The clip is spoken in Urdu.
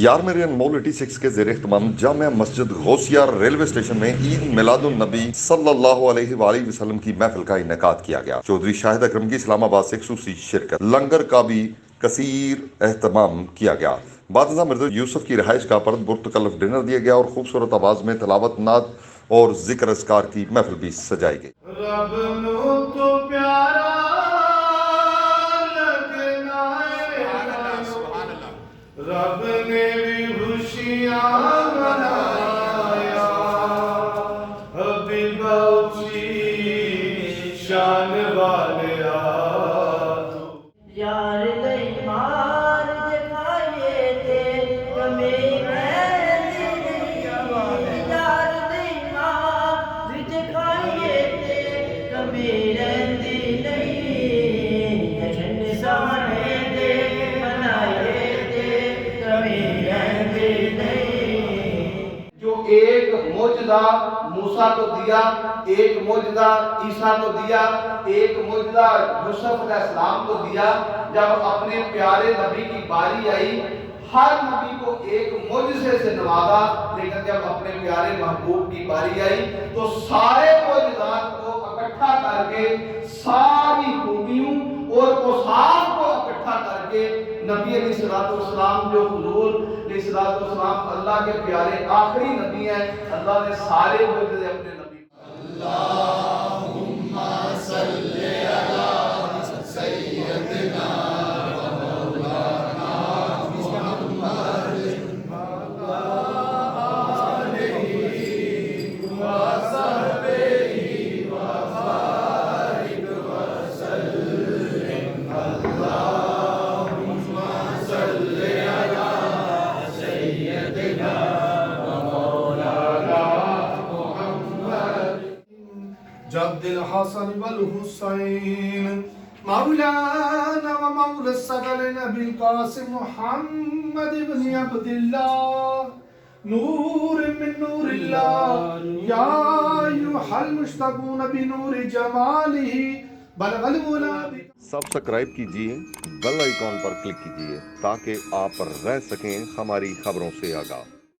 یارمیرین مول 86 کے زیر اہتمام جامع مسجد غوثیہ ریلوے اسٹیشن میں عید میلاد النبی صلی اللہ علیہ وآلہ وسلم کی محفل کا انعقاد کیا گیا۔ چودھری شاہد اکرم کی اسلام آباد سے خصوصی شرکت، لنگر کا بھی کثیر اہتمام کیا گیا۔ بعد ازاں مرزا یوسف کی رہائش گاہ پر پرتکلف ڈنر دیا گیا اور خوبصورت آواز میں تلاوت، نعت اور ذکر اذکار کی محفل بھی سجائی گئی۔ رب نو تو پیارا لگنا ہے، رب نے بھی خوشیاں منایا، حبیب اونچی شان والیا یار نہیں مار دکھائیے تھے کمی رہتی نہیں، یار نہیں مار دکھائیے تھے کمی رہتی نہیں، جشن سانے دے منائیے تھے کمی رہتی نہیں۔ جو ایک معجزہ موسیٰ کو دیا، ایک معجزہ عیسیٰ کو دیا، ایک معجزہ یوسف علیہ السلام کو دیا، جب اپنے پیارے نبی کی باری آئی ہر نبی کو ایک معجزے سے نوازا، لیکن جب اپنے پیارے محبوب کی باری آئی تو سارے معجزات کو اکٹھا کر کے، ساری خوبیوں اور اوصاف کو اکٹھا کر کے نبی علیہ السلام جو حضور علیہ السلام اللہ کے پیارے آخری نبی ہیں، اللہ نے سارے معجزے اپنے نبی اللہم صلی علی سیدنا جد الحسن والحسین مولانا ومولا الثقل نبی القاسم محمد بن عبداللہ نور من نور اللہ یا ایھا المشتقون بنور جمالہ بلغ العلا۔ سبسکرائب کیجئے، بیل آئیکن پر کلک کیجئے تاکہ آپ رہ سکیں ہماری خبروں سے آگاہ۔